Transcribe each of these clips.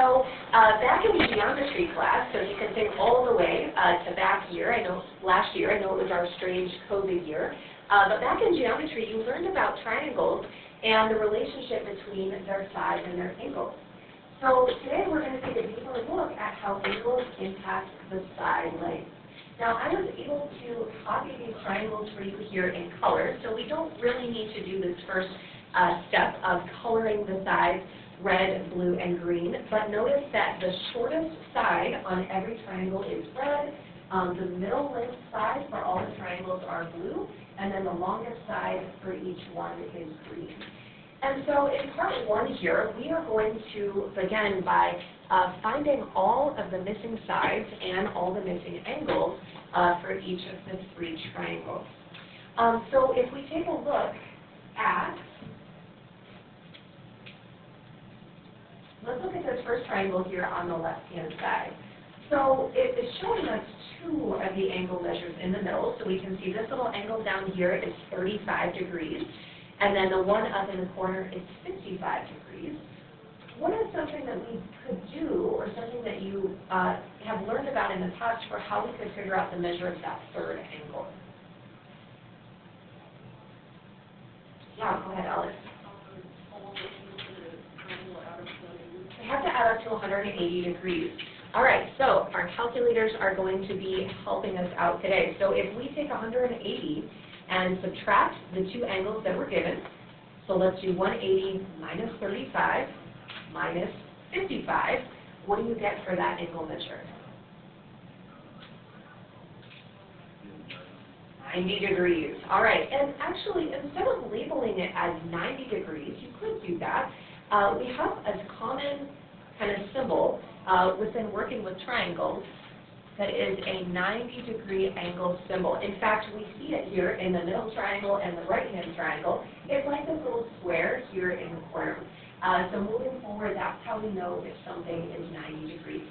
So back in geometry class, so you can think all the way to back here. I know last year, I know it was our strange COVID year. But back in geometry, you learned about triangles and the relationship between their sides and their angles. So today we're going to take a deeper look at how angles impact the side length. Now I was able to copy these triangles for you here in color, so we don't really need to do this first step of coloring the sides red, blue, and green, but notice that the shortest side on every triangle is red, the middle length side for all the triangles are blue, and then the longest side for each one is green. And so in part one here, we are going to begin by finding all of the missing sides and all the missing angles for each of the three triangles. So if we take a look at, let's look at this first triangle here on the left-hand side. So it is showing us two of the angle measures in the middle. So we can see this little angle down here is 35 degrees. And then the one up in the corner is 55 degrees. What is something that we could do, or something that you have learned about in the past for how we could figure out the measure of that third angle? Yeah, go ahead, Alex. We have to add up to 180 degrees. All right, so our calculators are going to be helping us out today. So if we take 180 and subtract the two angles that were given, so let's do 180 minus 35 minus 55, what do you get for that angle measure? 90 degrees. All right, and actually, instead of labeling it as 90 degrees, you could do that. We have a common kind of symbol within working with triangles that is a 90-degree angle symbol. In fact, we see it here in the middle triangle and the right-hand triangle. It's like this little square here in the corner. So moving forward, that's how we know if something is 90 degrees.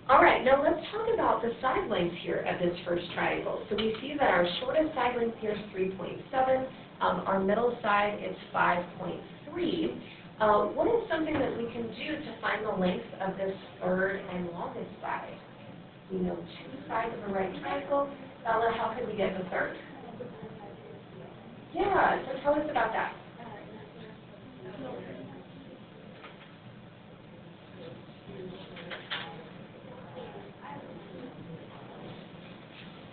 All right, now let's talk about the side lengths here of this first triangle. So we see that our shortest side length here is 3.7. Our middle side is 5.3. What is something that we can do to find the length of this third and longest side? We know two sides of the right triangle. Bella, how could we get the third? Yeah, so tell us about that.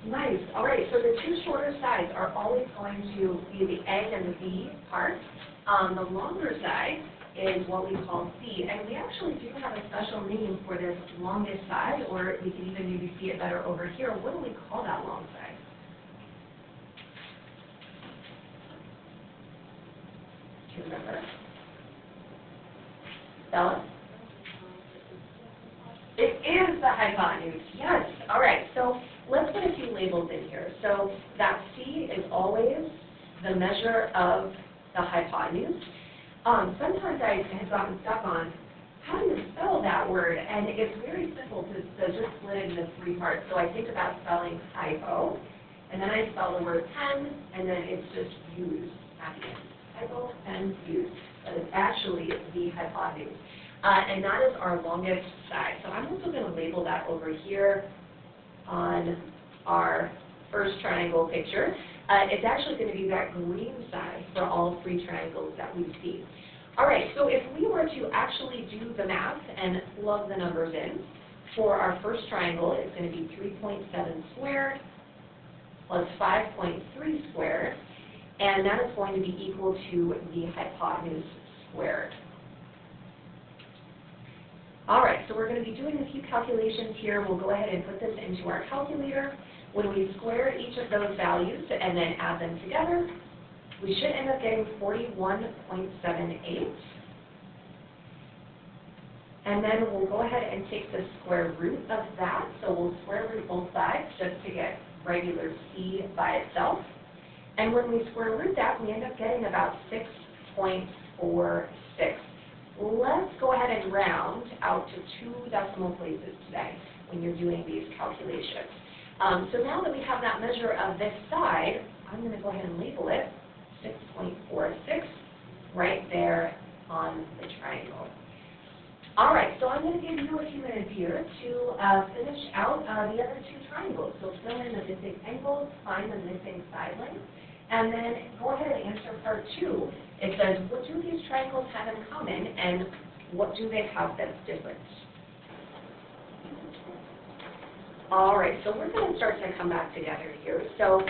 Nice. All right, so the two shorter sides are always going to be the A and the B part. The longer side is what we call C, and we actually do have a special name for this longest side, or we can even maybe see it better over here. What do we call that long side? Do you remember? Bella? It is the hypotenuse, yes. All right, so let's put a few labels in here. So that C is always the measure of the hypotenuse. Sometimes I have gotten stuck on how do you spell that word, and it's very simple to just split it into three parts. So I think about spelling hypo, and then I spell the word pen, and then it's just used at the end. Hypo, pen, used. But it's actually the hypotenuse. And that is our longest side. So I'm also going to label that over here on our first triangle picture. It's actually going to be that green side for all three triangles that we see. All right, so if we were to actually do the math and plug the numbers in, for our first triangle, it's going to be 3.7 squared plus 5.3 squared, and that is going to be equal to the hypotenuse squared. All right, so we're going to be doing a few calculations here. We'll go ahead and put this into our calculator. When we square each of those values and then add them together, we should end up getting 41.78. And then we'll go ahead and take the square root of that. So we'll square root both sides just to get regular C by itself. And when we square root that, we end up getting about 6.46. Let's go ahead and round out to two decimal places today when you're doing these calculations. So now that we have that measure of this side, I'm going to go ahead and label it 6.46 right there on the triangle. All right, so I'm going to give you a few minutes here to finish out the other two triangles. So fill in the missing angles, find the missing side lengths, and then go ahead and answer part 2. It says, what do these triangles have in common, and what do they have that's different? All right, so we're going to start to come back together here. So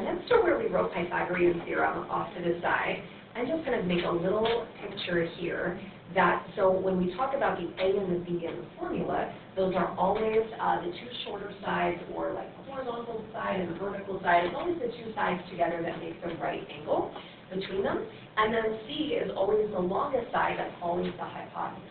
next to where we wrote Pythagorean theorem off to the side, I'm just going to make a little picture here that, so when we talk about the A and the B in the formula, those are always the two shorter sides, or like the horizontal side and the vertical side. It's always the two sides together that make the right angle between them. And then C is always the longest side, that's always the hypotenuse.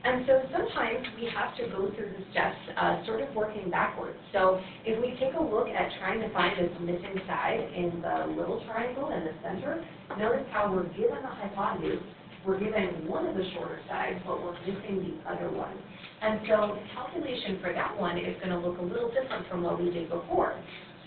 And so sometimes we have to go through the steps sort of working backwards. So if we take a look at trying to find this missing side in the little triangle in the center, notice how we're given the hypotenuse, we're given one of the shorter sides, but we're missing the other one. And so the calculation for that one is going to look a little different from what we did before.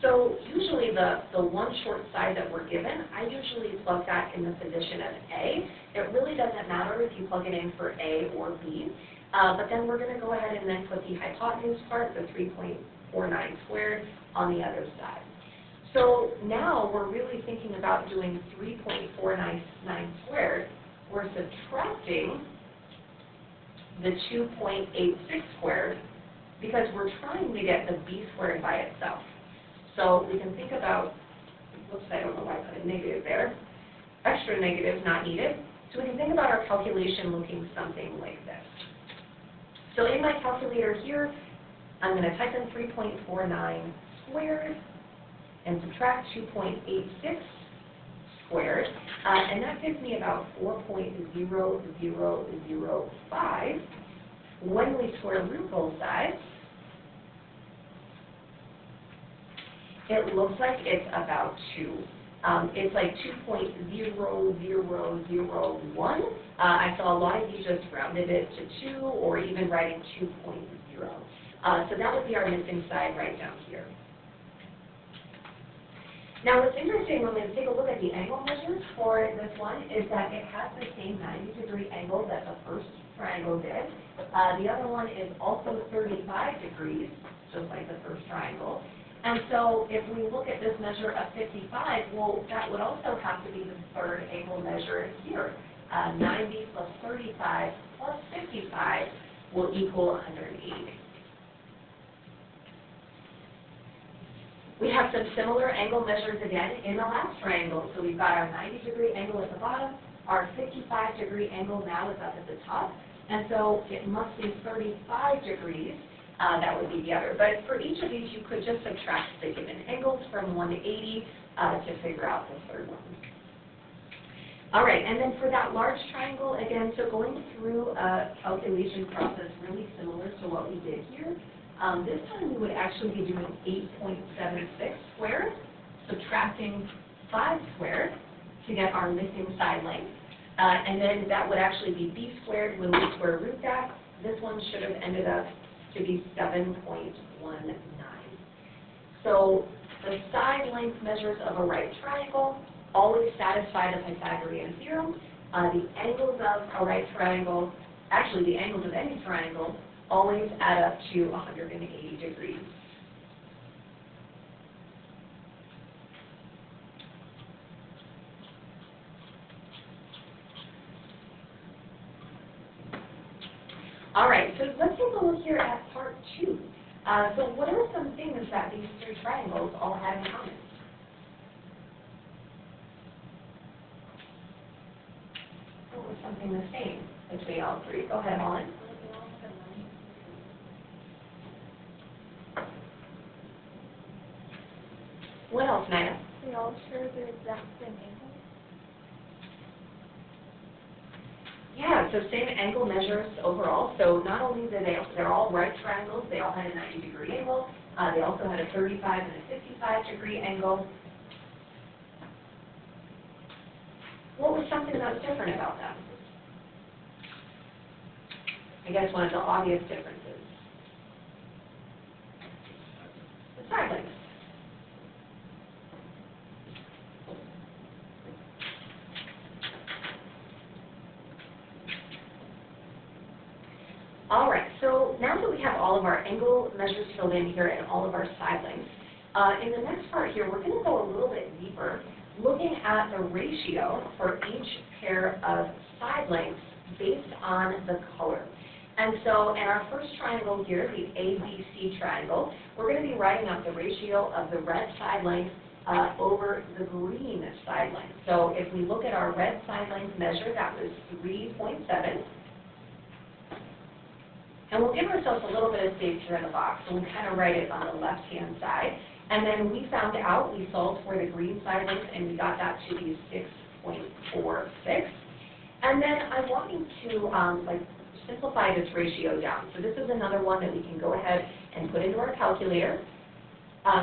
So usually the one short side that we're given, I usually plug that in the position of A. It really doesn't matter if you plug it in for A or B. But then we're going to go ahead and then put the hypotenuse part, the 3.49 squared, on the other side. So now we're really thinking about doing 3.499 squared. We're subtracting the 2.86 squared because we're trying to get the B squared by itself. So we can think about, whoops, I don't know why I put a negative there. Extra negatives not needed. So we can think about our calculation looking something like this. So in my calculator here, I'm going to type in 3.49 squared and subtract 2.86 squared, and that gives me about 4.0005. When we square root both sides, it looks like it's about 2. It's like 2.00001. I saw a lot of you just rounded it to 2 or even writing 2.0. So that would be our missing side right down here. Now what's interesting when we take a look at the angle measures for this one is that it has the same 90-degree angle that the first triangle did. The other one is also 35 degrees, just like the first triangle. And so if we look at this measure of 55, well, that would also have to be the third angle measure here. 90 plus 35 plus 55 will equal 180. We have some similar angle measures again in the last triangle. So we've got our 90-degree angle at the bottom. Our 55-degree angle now is up at the top. And so it must be 35 degrees. That would be the other. But for each of these, you could just subtract the given angles from 180 to figure out the third one. All right, and then for that large triangle, again, so going through a calculation process really similar to what we did here. This time we would actually be doing 8.76 squared, subtracting 5 squared to get our missing side length. And then that would actually be b squared when we square root that. This one should have ended up to be 7.19. So the side length measures of a right triangle always satisfy the Pythagorean theorem. The angles of a right triangle, actually the angles of any triangle, always add up to 180 degrees. All right, so let's take a look here at part 2. So what are some things that these three triangles all have in common? What was something the same between all three? Go ahead, Holland. What else, Naya? They all share the exact same angle. Yeah, so same angle measures overall. So not only do they're all right triangles, they all had a 90-degree angle. They also had a 35 and a 55-degree angle. What was something that was different about them? I guess one of the obvious differences. The side lengths. All right, so now that we have all of our angle measures filled in here and all of our side lengths, in the next part here, we're going to go a little bit deeper, looking at the ratio for each pair of side lengths based on the color. And so in our first triangle here, the ABC triangle, we're going to be writing up the ratio of the red side length over the green side length. So if we look at our red side length measure, that was 3.7. And we'll give ourselves a little bit of space here in the box, so we'll kind of write it on the left-hand side. And then we found out, we solved for the green side length, and we got that to be 6.46. And then I'm wanting to simplify this ratio down. So this is another one that we can go ahead and put into our calculator,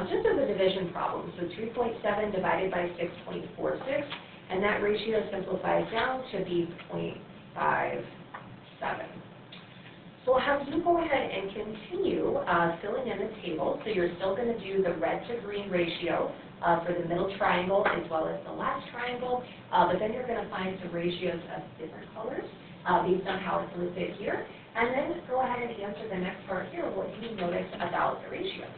just as a division problem. So 3.7 divided by 6.46, and that ratio simplifies down to be 0.57. So we'll have you go ahead and continue filling in the table. So you're still going to do the red to green ratio for the middle triangle as well as the last triangle, but then you're going to find some ratios of different colors based on how it's listed here. And then go ahead and answer the next part here, what do you notice about the ratios?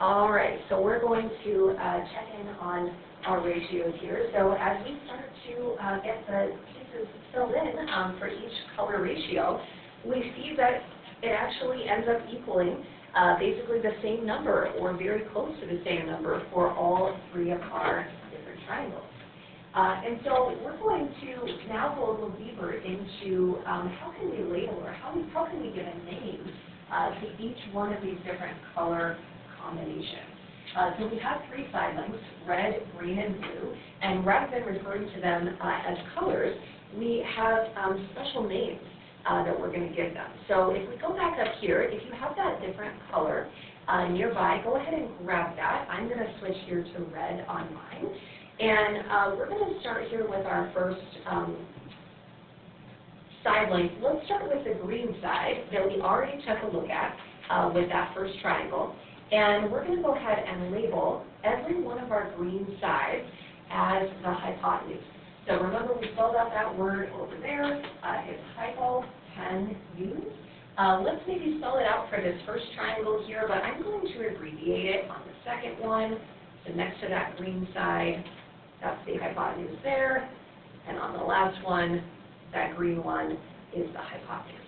All right, so we're going to check in on our ratios here. So as we start to get the pieces filled in for each color ratio, we see that it actually ends up equaling basically the same number or very close to the same number for all three of our different triangles. And so we're going to now go a little deeper into how can we label or how can we give a name to each one of these different color combinations. So we have three side lengths, red, green, and blue, and rather than referring to them as colors, we have special names that we're going to give them. So if we go back up here, if you have that different color nearby, go ahead and grab that. I'm going to switch here to red on mine. And we're going to start here with our first side length. Let's start with the green side that we already took a look at with that first triangle. And we're going to go ahead and label every one of our green sides as the hypotenuse. So remember, we spelled out that word over there. It's hypotenuse. Let's maybe spell it out for this first triangle here, but I'm going to abbreviate it on the second one. So next to that green side, that's the hypotenuse there. And on the last one, that green one is the hypotenuse.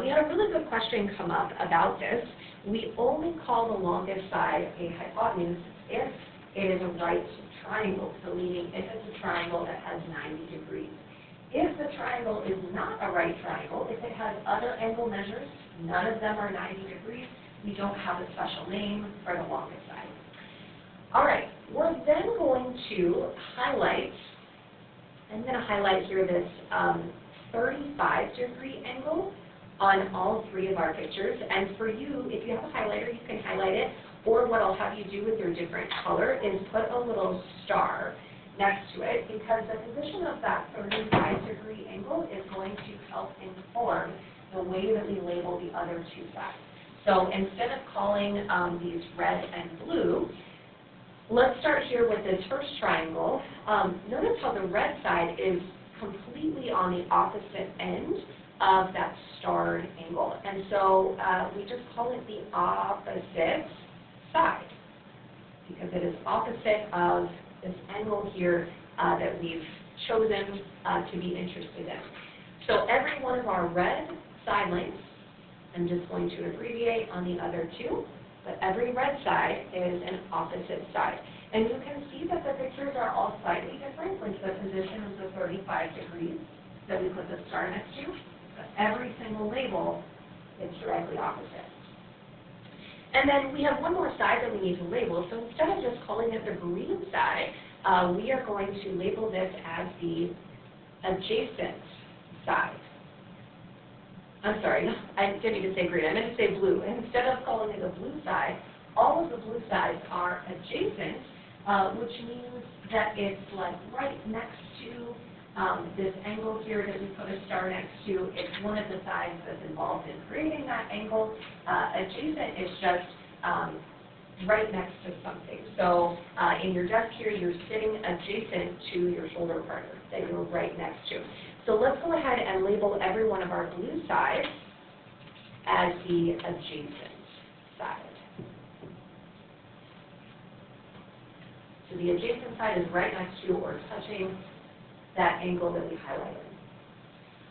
We had a really good question come up about this. We only call the longest side a hypotenuse if it is a right triangle, so meaning if it's a triangle that has 90 degrees. If the triangle is not a right triangle, if it has other angle measures, none of them are 90 degrees, we don't have a special name for the longest side. All right, we're then going to highlight, I'm going to highlight here this 35-degree angle on all three of our pictures. And for you, if you have a highlighter, you can highlight it. Or what I'll have you do with your different color is put a little star next to it, because the position of that 35-degree angle is going to help inform the way that we label the other two sides. So instead of calling these red and blue, let's start here with this first triangle. Notice how the red side is completely on the opposite end of that starred angle. And so we just call it the opposite side, because it is opposite of this angle here that we've chosen to be interested in. So every one of our red side lengths, I'm just going to abbreviate on the other two, but every red side is an opposite side. And you can see that the pictures are all slightly different, like the position of the 35 degrees that we put the star next to. But every single label is directly opposite. And then we have one more side that we need to label. So instead of just calling it the green side, we are going to label this as the adjacent side. I'm sorry, I didn't even say green, I meant to say blue. And instead of calling it the blue side, all of the blue sides are adjacent, which means that it's like right next to this angle here that we put a star next to. It's one of the sides that's involved in creating that angle. Adjacent is just right next to something. So in your desk here, you're sitting adjacent to your shoulder partner that you're right next to. So let's go ahead and label every one of our blue sides as the adjacent side. So the adjacent side is right next to or touching that angle that we highlighted.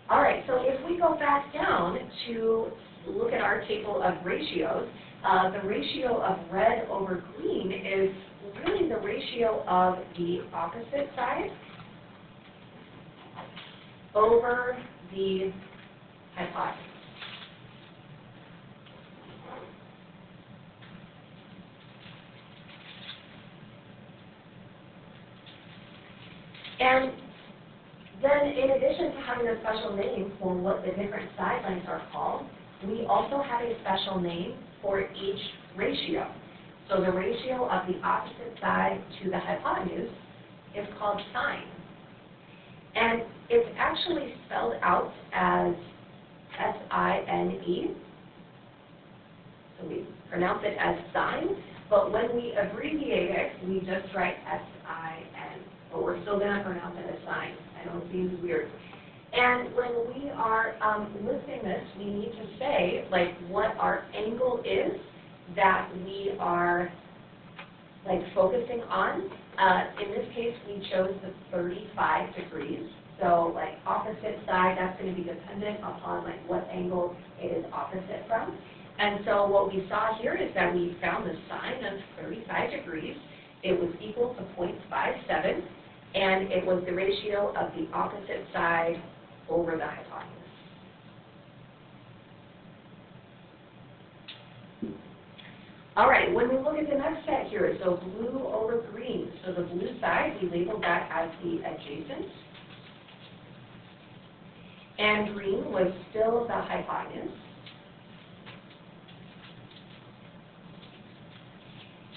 All right, so if we go back down to look at our table of ratios, the ratio of red over green is really the ratio of the opposite side over the hypotenuse. And then in addition to having a special name for what the different side lengths are called, we also have a special name for each ratio. So the ratio of the opposite side to the hypotenuse is called sine. And it's actually spelled out as S-I-N-E. So we pronounce it as sine, but when we abbreviate it, we just write S-I-N. But we're still going to pronounce it as sine. I know it seems weird. And when we are listing this, we need to say, like, what our angle is that we are, like, focusing on. In this case, we chose the 35 degrees. So, like, opposite side, that's going to be dependent upon, like, what angle it is opposite from. And so what we saw here is that we found the sine of 35 degrees. It was equal to 0.57. And it was the ratio of the opposite side over the hypotenuse. All right, when we look at the next set here, so blue over green. So the blue side, we labeled that as the adjacent. And green was still the hypotenuse.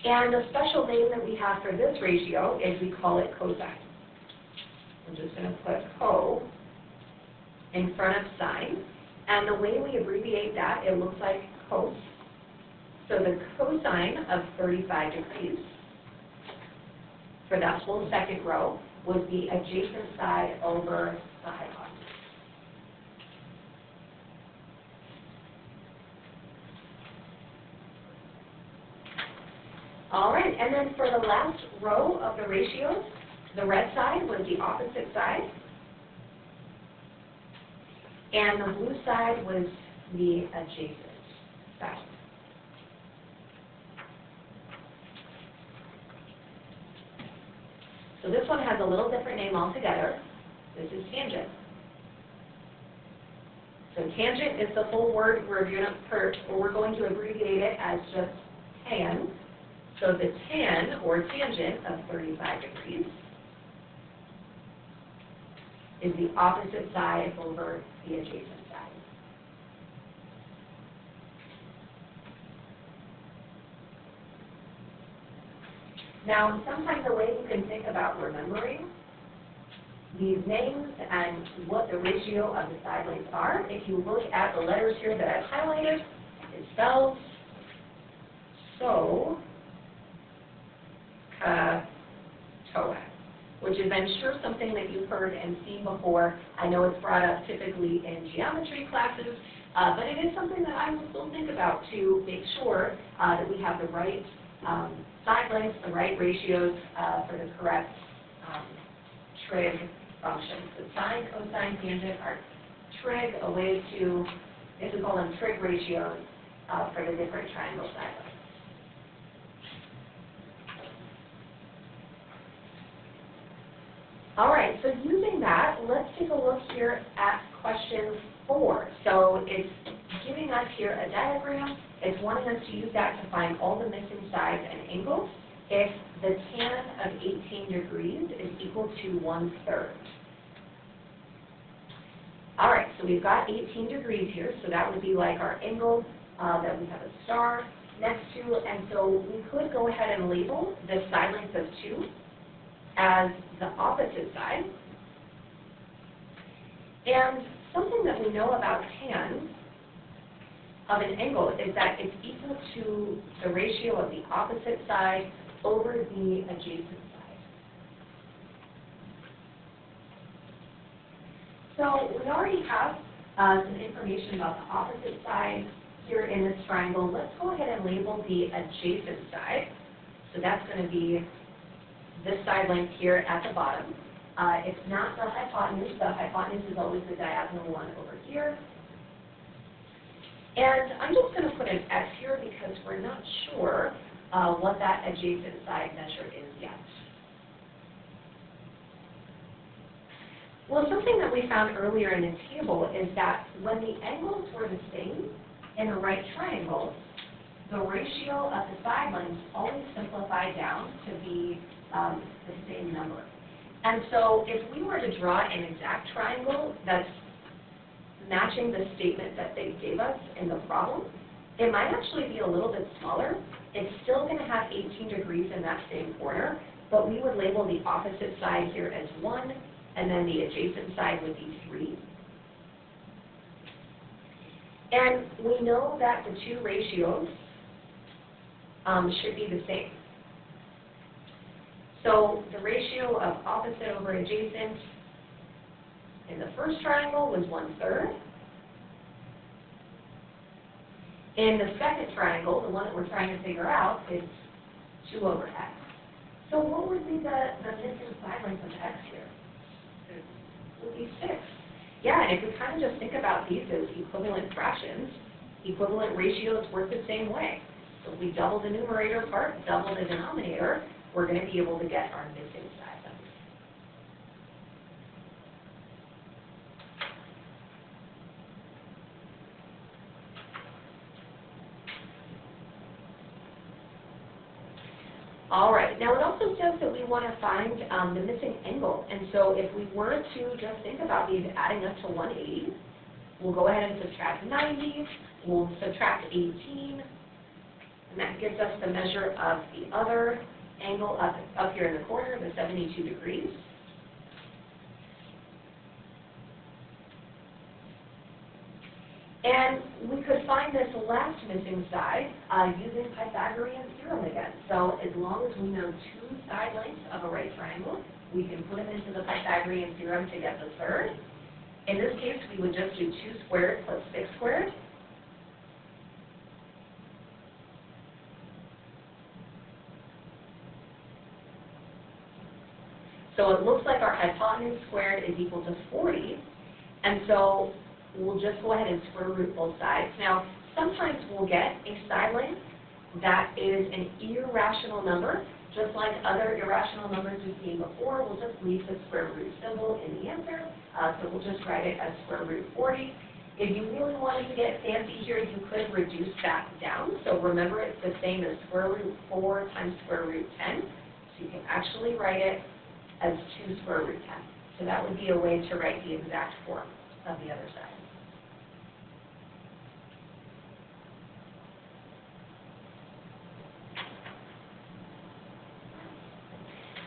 And the special name that we have for this ratio is we call it cosine. I'm just going to put co in front of sine. And the way we abbreviate that, it looks like cos. So the cosine of 35 degrees for that whole second row was the adjacent side over the hypotenuse. All right, and then for the last row of the ratios, the red side was the opposite side, and the blue side was the adjacent side. So this one has a little different name altogether. This is tangent. So tangent is the full word. We're going to abbreviate it as just tan. So the tan, or tangent, of 35 degrees is the opposite side over the adjacent side. Now, sometimes the way you can think about remembering these names and what the ratio of the side lengths are, if you look at the letters here that I've highlighted, it spells so, TOA, which is, I'm sure, something that you've heard and seen before. I know it's brought up typically in geometry classes, but it is something that I will still think about to make sure that we have the right side lengths, the right ratios for the correct trig functions. So sine, cosine, tangent are trig, a way to, this is called them trig ratios for the different triangle side lengths. All right, so using that, let's take a look here at question 4. So it's giving us here a diagram. It's wanting us to use that to find all the missing sides and angles if the tan of 18 degrees is equal to 1/3. All right, so we've got 18 degrees here, so that would be like our angle that we have a star next to, and so we could go ahead and label the side length of 2 as the opposite side. And something that we know about tan of an angle is that it's equal to the ratio of the opposite side over the adjacent side. So we already have some information about the opposite side here in this triangle. Let's go ahead and label the adjacent side. So that's going to be this side length here at the bottom. It's not the hypotenuse. The hypotenuse is always the diagonal one over here. And I'm just going to put an X here because we're not sure what that adjacent side measure is yet. Well, something that we found earlier in the table is that when the angles were the same in a right triangle, the ratio of the side lengths always simplified down to be the same number. And so if we were to draw an exact triangle that's matching the statement that they gave us in the problem, it might actually be a little bit smaller. It's still going to have 18 degrees in that same corner, but we would label the opposite side here as 1, and then the adjacent side would be 3. And we know that the two ratios should be the same. So the ratio of opposite over adjacent in the first triangle was 1/3. In the second triangle, the one that we're trying to figure out, is 2/x. So what would be the missing side length of x here? It would be 6. Yeah, and if we kind of just think about these as equivalent fractions, equivalent ratios work the same way. So if we double the numerator part, double the denominator, we're going to be able to get our missing side length. All right, now it also says that we want to find the missing angle. And so if we were to just think about these adding up to 180, we'll go ahead and subtract 90, we'll subtract 18, and that gives us the measure of the other angle up here in the corner, the 72 degrees. And we could find this last missing side using Pythagorean theorem again. So as long as we know two side lengths of a right triangle, we can put them into the Pythagorean theorem to get the third. In this case, we would just do 2 squared plus 6 squared. So it looks like our hypotenuse squared is equal to 40. And so we'll just go ahead and square root both sides. Now, sometimes we'll get a side length that is an irrational number. Just like other irrational numbers we've seen before, we'll just leave the square root symbol in the answer. So we'll just write it as square root 40. If you really wanted to get fancy here, you could reduce that down. So remember, it's the same as square root 4 times square root 10. So you can actually write it as 2 square root 10. So that would be a way to write the exact form of the other side.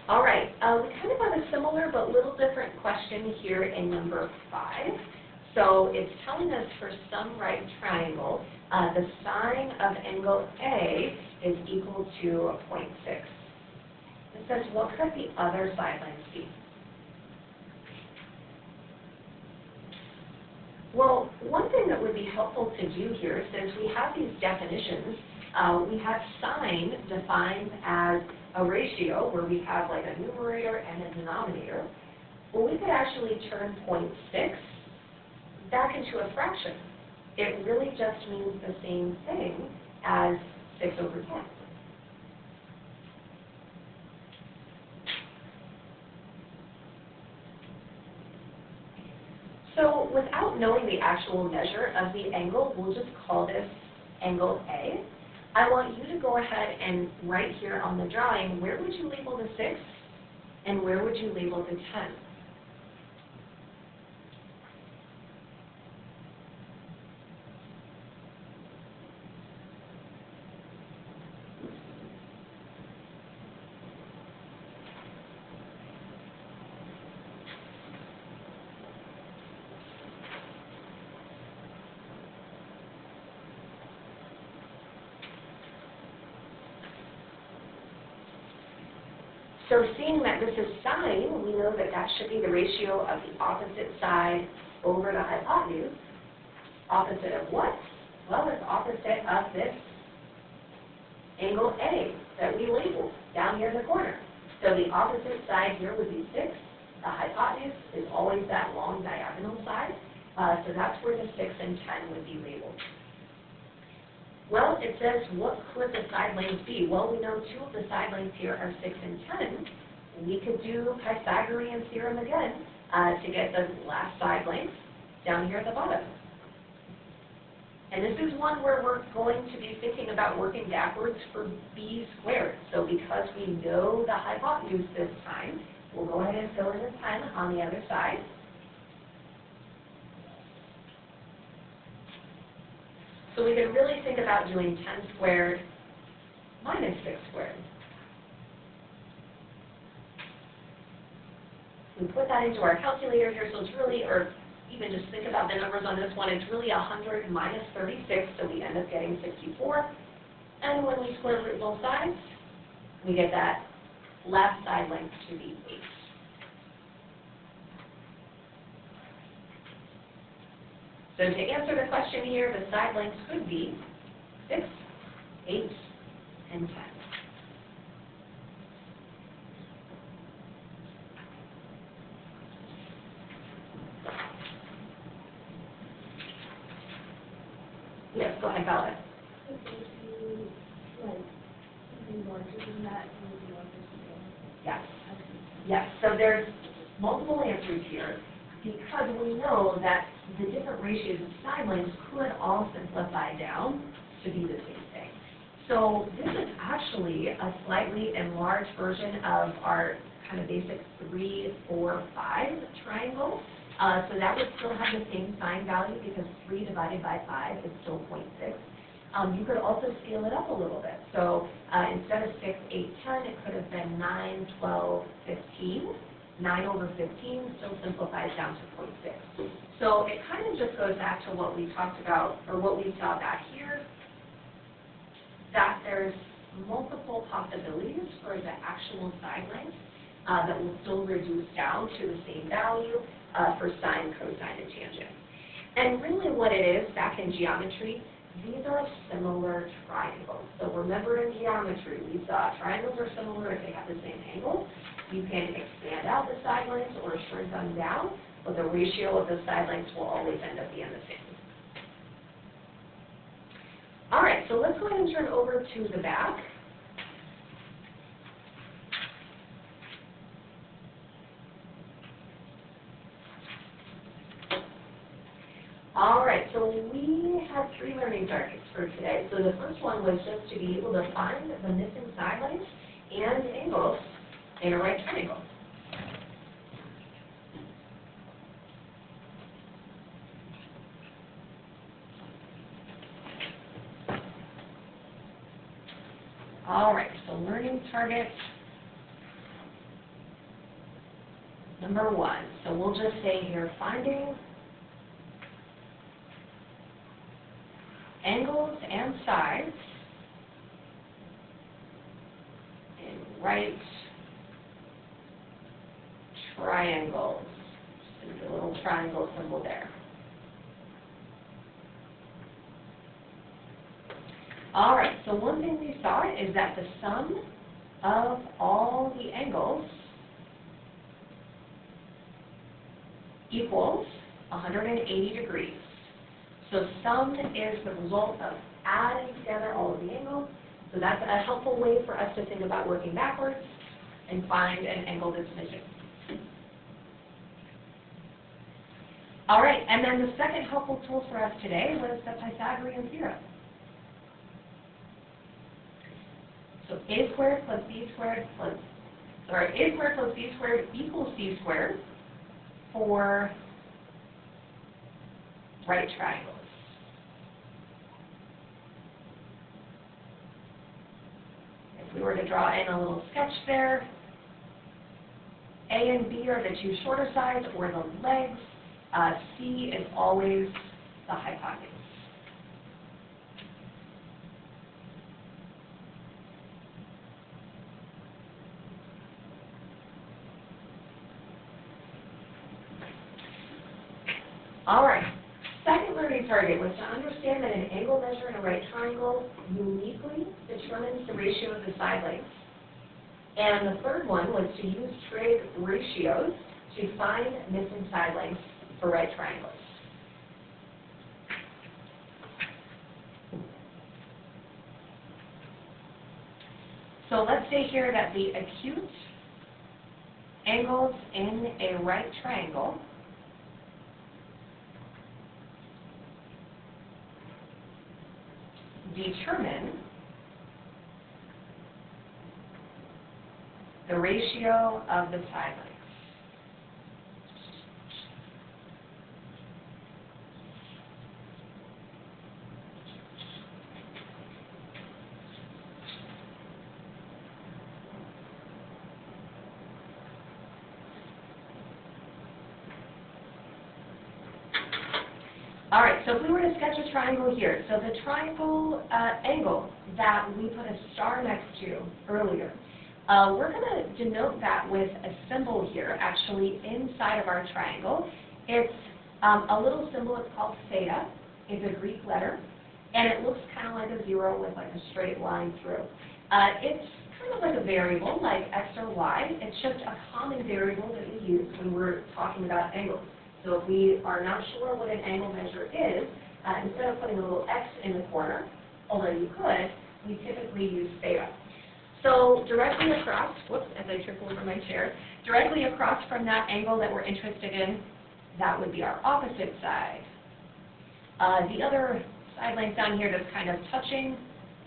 All right, we kind of have a similar but little different question here in number 5. So it's telling us for some right triangle, the sine of angle A is equal to 0.6. It says, what could the other side lengths be? Well, one thing that would be helpful to do here, since we have these definitions, we have sine defined as a ratio where we have like a numerator and a denominator. Well, we could actually turn 0.6 back into a fraction. It really just means the same thing as 6 over 10. So without knowing the actual measure of the angle, we'll just call this angle A. I want you to go ahead and write here on the drawing, where would you label the 6 and where would you label the 10? So seeing that this is sine, we know that that should be the ratio of the opposite side over the hypotenuse. Opposite of what? Well, it's opposite of this angle A that we labeled down here in the corner. So the opposite side here would be 6. The hypotenuse is always that long diagonal side. So that's where the 6 and 10 would be labeled. Well, it says, what could the side lengths be? Well, we know 2 of the side lengths here are 6 and 10. We could do Pythagorean theorem again to get the last side length down here at the bottom. And this is one where we're going to be thinking about working backwards for b squared. So because we know the hypotenuse this time, we'll go ahead and fill in the 10 on the other side. So we can really think about doing 10 squared minus 6 squared. We put that into our calculator here, so it's really, or even just think about the numbers on this one, it's really 100 minus 36, so we end up getting 64. And when we square root both sides, we get that left side length to be 8. So to answer the question here, the side lengths could be 6, 8, and 10. Yes, go ahead, Bella. Yes. Yes, so there's multiple answers here because we know that the different ratios of side lengths could all simplify down to be the same thing. So this is actually a slightly enlarged version of our kind of basic 3, 4, 5 triangle. So that would still have the same sine value because 3 divided by 5 is still 0.6. You could also scale it up a little bit. So instead of 6, 8, 10, it could have been 9, 12, 15. 9 over 15 still simplifies down to 0.6. So it kind of just goes back to what we talked about, or what we saw back here, that there's multiple possibilities for the actual side length that will still reduce down to the same value for sine, cosine, and tangent. And really what it is, back in geometry, these are similar triangles. So remember in geometry, we saw triangles are similar if they have the same angle. You can expand out the side lengths or shrink them down, but the ratio of the side lengths will always end up being the same. All right, so let's go ahead and turn over to the back. All right, so we have 3 learning targets for today. So the first one was just to be able to find the missing side lengths and angles in a right triangle. All right, so learning target number 1. So we'll just say here, finding angles and sides in right triangles. Just a little triangle symbol there. All right, so one thing we saw is that the sum of all the angles equals 180 degrees. So sum is the result of adding together all of the angles. So that's a helpful way for us to think about working backwards and find an angle that's missing. All right, and then the second helpful tool for us today was the Pythagorean theorem. So a squared plus b squared plus, a squared plus b squared equals c squared for right triangles. If we were to draw in a little sketch there, A and B are the 2 shorter sides, or the legs. C is always the hypotenuse. target was to understand that an angle measure in a right triangle uniquely determines the ratio of the side lengths. And the third one was to use trig ratios to find missing side lengths for right triangles. So let's say here that the acute angles in a right triangle determine the ratio of the side lengths. All right, so if we were to sketch a triangle here, so the triangle angle that we put a star next to earlier, we're going to denote that with a symbol here, actually inside of our triangle. It's a little symbol, it's called theta. It's a Greek letter, and it looks kind of like a zero with like a straight line through. It's kind of like a variable, like x or y. It's just a common variable that we use when we're talking about angles. So if we are not sure what an angle measure is, instead of putting a little x in the corner, although you could, we typically use theta. So directly across, whoops, as I trip over my chair, directly across from that angle that we're interested in, that would be our opposite side. The other side length down here that's kind of touching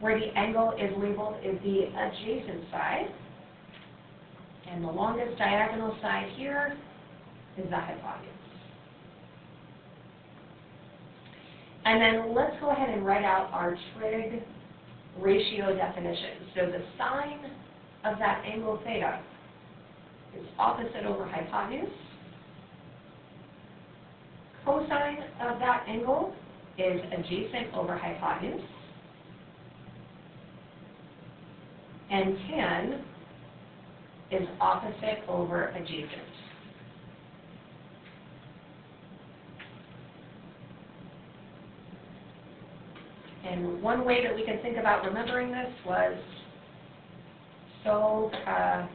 where the angle is labeled is the adjacent side. And the longest diagonal side here is the hypotenuse. And then let's go ahead and write out our trig ratio definition. So the sine of that angle theta is opposite over hypotenuse. Cosine of that angle is adjacent over hypotenuse. And tan is opposite over adjacent. And one way that we can think about remembering this was SOHCAHTOA.